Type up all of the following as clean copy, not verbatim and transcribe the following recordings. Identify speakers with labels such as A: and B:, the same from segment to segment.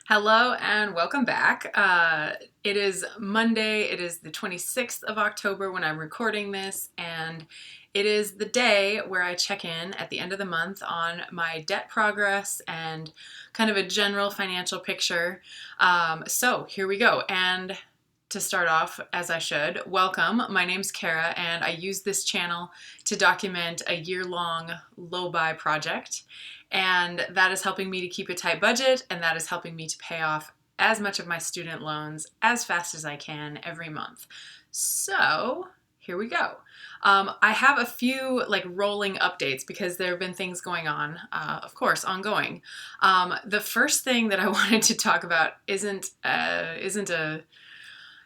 A: Hello and welcome back. It is Monday. It is the 26th of October when I'm recording this, and it is the day where I check in at the end of the month on my debt progress and kind of a general financial picture. So here we go. And to start off, as I should, welcome. My name's Kara, and I use this channel to document a year-long low-buy project. And that is helping me to keep a tight budget, and that is helping me to pay off as much of my student loans as fast as I can every month. So here we go. I have a few rolling updates because there have been things going on, of course, ongoing. The first thing that I wanted to talk about isn't a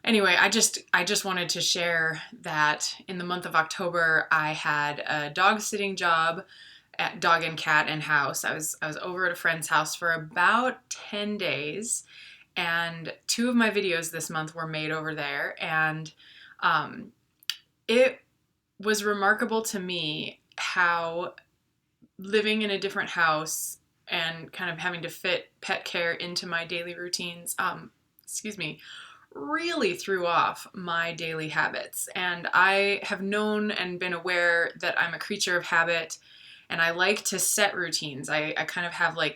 A: anyway. I just wanted to share that in the month of October I had a dog sitting job at Dog and Cat and House. I was over at a friend's house for about 10 days, and two of my videos this month were made over there, and it was remarkable to me how living in a different house and kind of having to fit pet care into my daily routines, really threw off my daily habits. And I have known and been aware that I'm a creature of habit, and I like to set routines. I kind of have I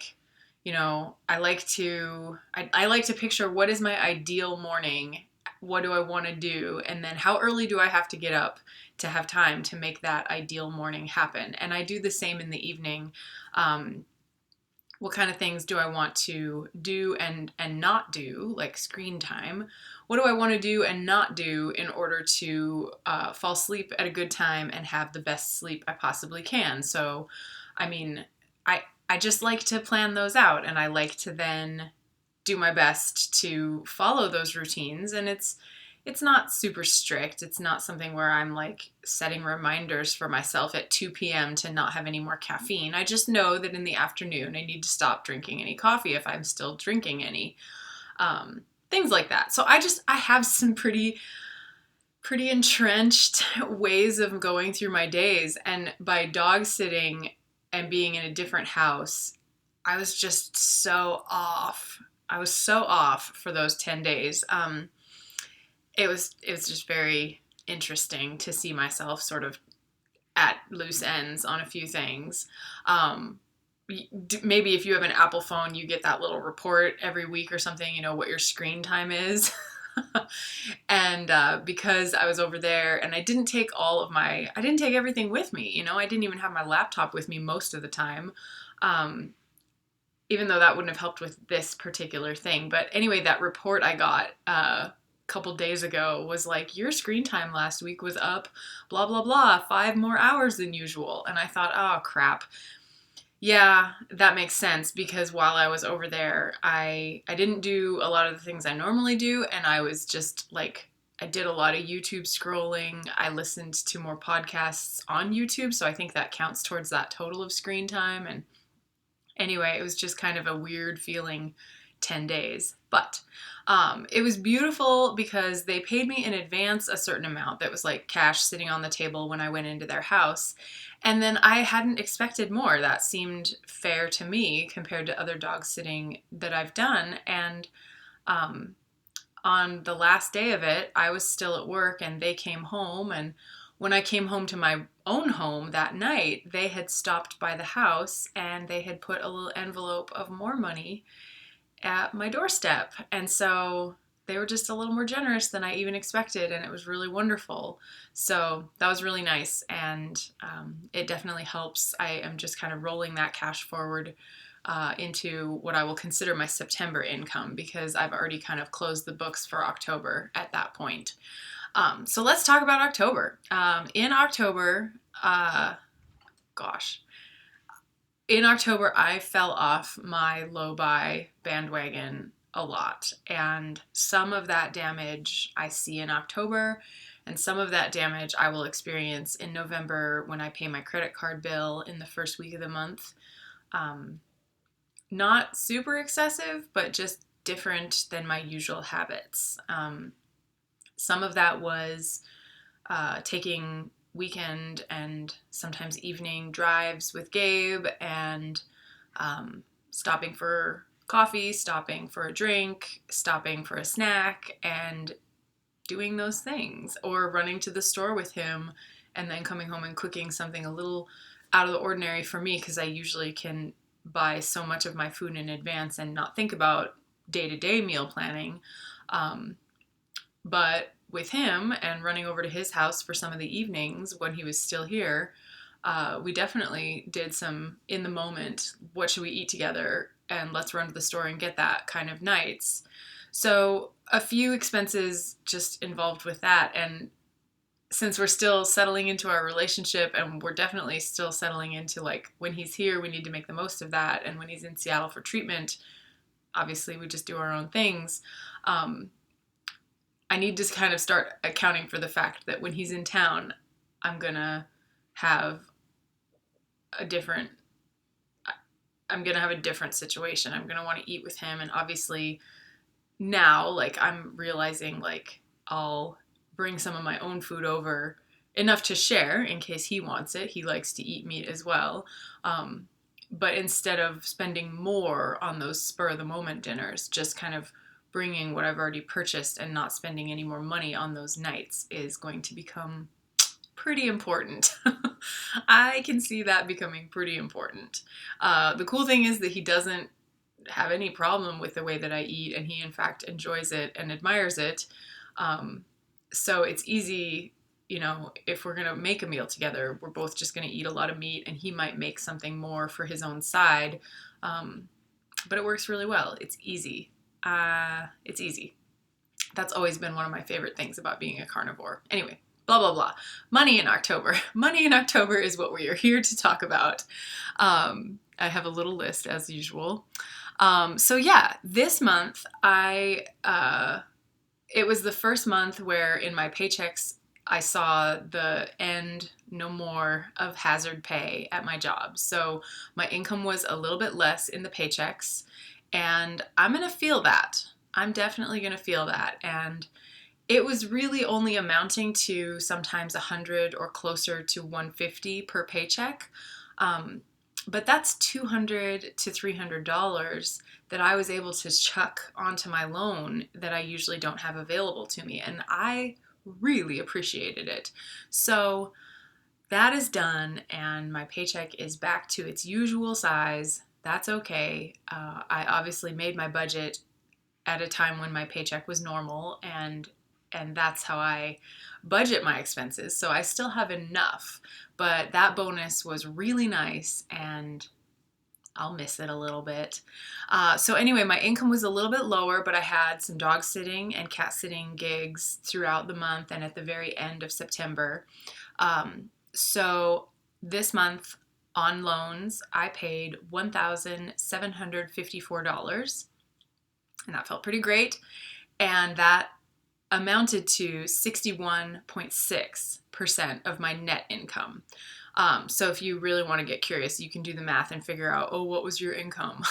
A: like to picture what is my ideal morning, what do I want to do, and then how early do I have to get up to have time to make that ideal morning happen. And I do the same in the evening. What kind of things do I want to do and not do, like screen time? What do I want to do and not do in order to fall asleep at a good time and have the best sleep I possibly can? So, I mean, I just like to plan those out, and I like to then do my best to follow those routines. And it's not super strict. It's not something where I'm like setting reminders for myself at 2 p.m. to not have any more caffeine. I just know that in the afternoon I need to stop drinking any coffee if I'm still drinking any. Things like that. So I have some pretty entrenched ways of going through my days. And by dog sitting and being in a different house, I was just so off. I was so off for those 10 days. It was just very interesting to see myself sort of at loose ends on a few things. Maybe if you have an Apple phone, you get that little report every week or something, what your screen time is. And because I was over there and I didn't take everything with me. I didn't even have my laptop with me most of the time. Even though that wouldn't have helped with this particular thing. But anyway, that report I got couple days ago was like, your screen time last week was up blah blah blah 5 more hours than usual. And I thought, oh crap, yeah, that makes sense, because while I was over there I didn't do a lot of the things I normally do, and I was just like, I did a lot of YouTube scrolling. I listened to more podcasts on YouTube, so I think that counts towards that total of screen time. And anyway, it was just kind of a weird feeling 10 days. But it was beautiful because they paid me in advance a certain amount that was like cash sitting on the table when I went into their house. And then I hadn't expected more. That seemed fair to me compared to other dog sitting that I've done. And on the last day of it, I was still at work and they came home. And when I came home to my own home that night, they had stopped by the house and they had put a little envelope of more money at my doorstep. And so they were just a little more generous than I even expected, and it was really wonderful. So that was really nice, and it definitely helps. I am just kind of rolling that cash forward into what I will consider my September income, because I've already kind of closed the books for October at that point. So let's talk about October. In October, gosh, in October, I fell off my low buy bandwagon a lot. And some of that damage I see in October, and some of that damage I will experience in November when I pay my credit card bill in the first week of the month. Not super excessive, but just different than my usual habits. Some of that was taking weekend and sometimes evening drives with Gabe, and stopping for coffee, stopping for a drink, stopping for a snack, and doing those things, or running to the store with him and then coming home and cooking something a little out of the ordinary for me, because I usually can buy so much of my food in advance and not think about day-to-day meal planning. But with him and running over to his house for some of the evenings when he was still here, we definitely did some in the moment, what should we eat together, and let's run to the store and get that kind of nights. So a few expenses just involved with that. And since we're still settling into our relationship, and we're definitely still settling into, like, when he's here, we need to make the most of that. And when he's in Seattle for treatment, obviously we just do our own things. I need to kind of start accounting for the fact that when he's in town, I'm going to have a different situation. I'm going to want to eat with him. And obviously now, like, I'm realizing, like, I'll bring some of my own food over, enough to share in case he wants it. He likes to eat meat as well. But instead of spending more on those spur of the moment dinners, just kind of bringing what I've already purchased and not spending any more money on those nights is going to become pretty important. I can see that becoming pretty important. The cool thing is that he doesn't have any problem with the way that I eat, and he in fact enjoys it and admires it. So it's easy, if we're going to make a meal together, we're both just going to eat a lot of meat, and he might make something more for his own side. But it works really well. It's easy. It's easy. That's always been one of my favorite things about being a carnivore. Anyway, blah, blah, blah. Money in October. Money in October is what we are here to talk about. I have a little list as usual. So yeah, this month it was the first month where in my paychecks I saw the end, no more, of hazard pay at my job. So my income was a little bit less in the paychecks, and I'm going to feel that. I'm definitely going to feel that. And it was really only amounting to sometimes 100 or closer to 150 per paycheck. But that's $200 to $300 that I was able to chuck onto my loan that I usually don't have available to me. And I really appreciated it. So that is done, and my paycheck is back to its usual size. That's okay. I obviously made my budget at a time when my paycheck was normal, and that's how I budget my expenses. So I still have enough, but that bonus was really nice, and I'll miss it a little bit. So anyway, my income was a little bit lower, but I had some dog sitting and cat sitting gigs throughout the month and at the very end of September. So this month on loans, I paid $1,754, and that felt pretty great. And that amounted to 61.6% of my net income. So if you really want to get curious, you can do the math and figure out, what was your income?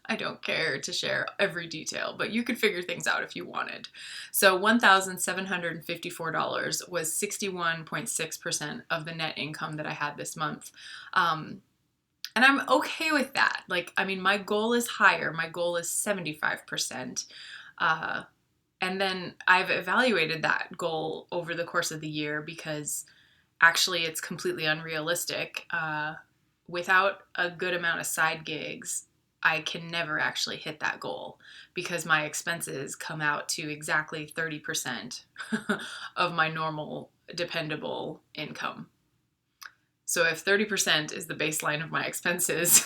A: I don't care to share every detail, but you could figure things out if you wanted. So $1,754 was 61.6% of the net income that I had this month. And I'm okay with that. My goal is higher. My goal is 75%. And then I've evaluated that goal over the course of the year, because actually it's completely unrealistic. Without a good amount of side gigs, I can never actually hit that goal, because my expenses come out to exactly 30% of my normal dependable income. So if 30% is the baseline of my expenses,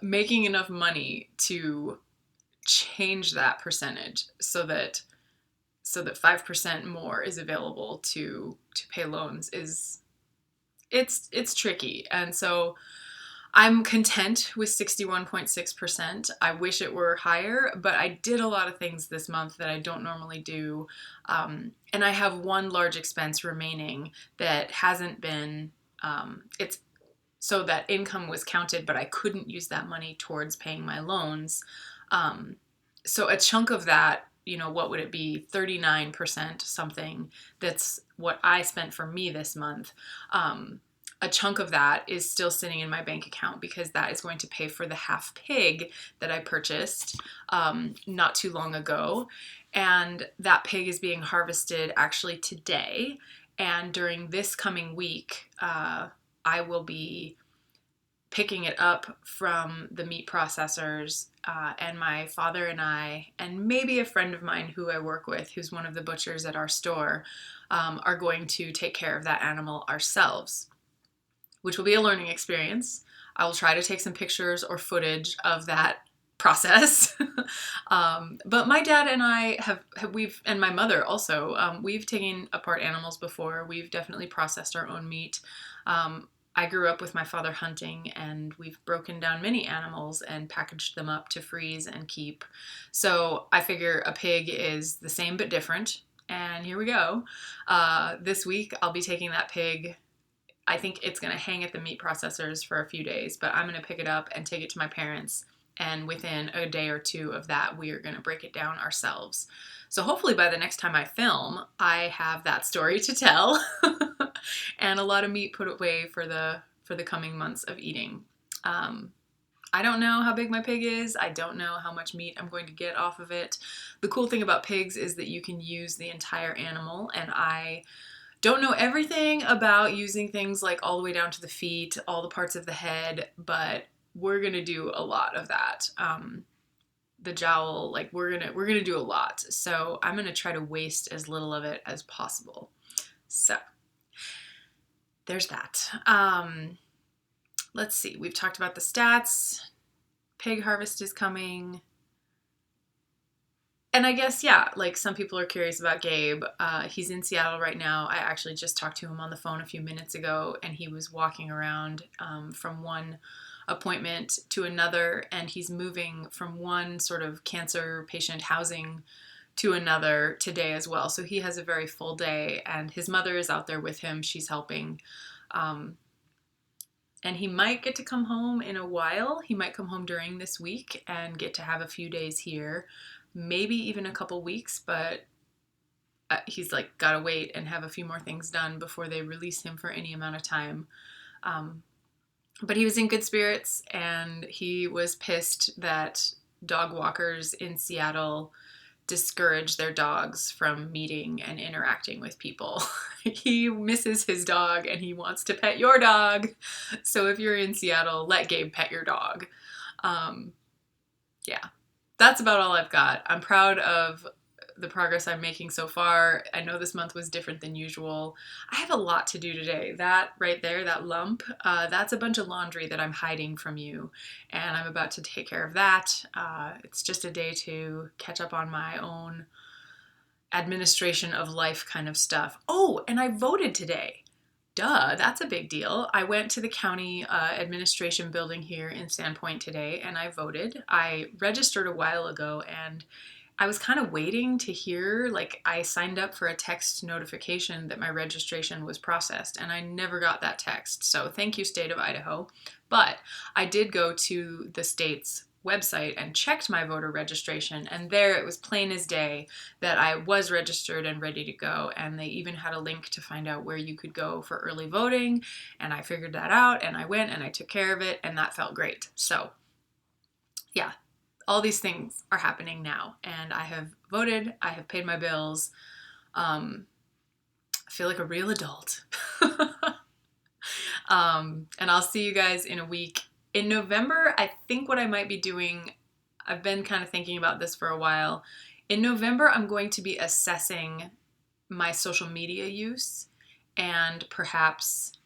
A: making enough money to change that percentage so that 5% more is available to pay loans it's tricky. And so I'm content with 61.6%. I wish it were higher, but I did a lot of things this month that I don't normally do. And I have one large expense remaining that hasn't been, so that income was counted, but I couldn't use that money towards paying my loans. So a chunk of that, what would it be? 39% something. That's what I spent for me this month. a chunk of that is still sitting in my bank account because that is going to pay for the half pig that I purchased not too long ago. And that pig is being harvested actually today. And during this coming week, I will be picking it up from the meat processors, and my father and I, and maybe a friend of mine who I work with, who's one of the butchers at our store, are going to take care of that animal ourselves, which will be a learning experience. I will try to take some pictures or footage of that process. But my dad and I and my mother also, we've taken apart animals before. We've definitely processed our own meat. I grew up with my father hunting, and we've broken down many animals and packaged them up to freeze and keep. So I figure a pig is the same but different. And here we go. This week I'll be taking that pig. I think it's going to hang at the meat processors for a few days, but I'm going to pick it up and take it to my parents. And within a day or two of that, we are going to break it down ourselves. So hopefully by the next time I film, I have that story to tell and a lot of meat put away for the coming months of eating. I don't know how big my pig is. I don't know how much meat I'm going to get off of it. The cool thing about pigs is that you can use the entire animal, and I don't know everything about using things like all the way down to the feet, all the parts of the head, but we're gonna do a lot of that. The jowl, like we're gonna do a lot. So I'm gonna try to waste as little of it as possible. So there's that. Let's see. We've talked about the stats. Pig harvest is coming. And I guess, yeah, like some people are curious about Gabe. He's in Seattle right now. I actually just talked to him on the phone a few minutes ago, and he was walking around from one appointment to another, and he's moving from one sort of cancer patient housing to another today as well. So he has a very full day, and his mother is out there with him. She's helping. And he might get to come home in a while. He might come home during this week and get to have a few days here. Maybe even a couple weeks, but he's like got to wait and have a few more things done before they release him for any amount of time. But he was in good spirits, and he was pissed that dog walkers in Seattle discourage their dogs from meeting and interacting with people. He misses his dog and he wants to pet your dog. So if you're in Seattle, let Gabe pet your dog. Yeah. That's about all I've got. I'm proud of the progress I'm making so far. I know this month was different than usual. I have a lot to do today. That right there, that lump, that's a bunch of laundry that I'm hiding from you, and I'm about to take care of that. It's just a day to catch up on my own administration of life kind of stuff. Oh, and I voted today. Duh, that's a big deal. I went to the county administration building here in Sandpoint today, and I voted. I registered a while ago, and I was kind of waiting to hear, like I signed up for a text notification that my registration was processed, and I never got that text. So thank you, state of Idaho. But I did go to the state's website and checked my voter registration, and there it was plain as day that I was registered and ready to go, and they even had a link to find out where you could go for early voting, and I figured that out, and I went and I took care of it, and that felt great. So yeah, all these things are happening now, and I have voted, I have paid my bills. I feel like a real adult. And I'll see you guys in a week. In November, I think what I might be doing, I've been kind of thinking about this for a while. In November, I'm going to be assessing my social media use and perhaps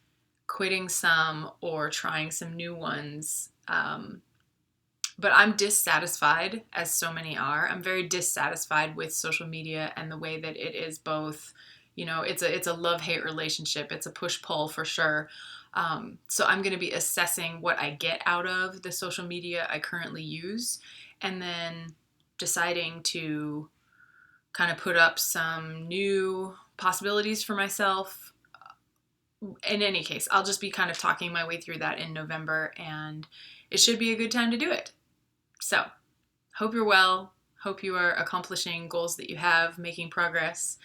A: quitting some or trying some new ones. But I'm dissatisfied, as so many are. I'm very dissatisfied with social media and the way that it is both, it's a love-hate relationship. It's a push-pull for sure. So I'm going to be assessing what I get out of the social media I currently use, and then deciding to kind of put up some new possibilities for myself. In any case, I'll just be kind of talking my way through that in November, and it should be a good time to do it. So, hope you're well. Hope you are accomplishing goals that you have, making progress.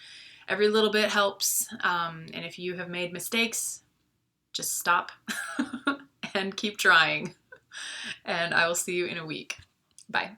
A: Every little bit helps. And if you have made mistakes, just stop and keep trying. And I will see you in a week. Bye.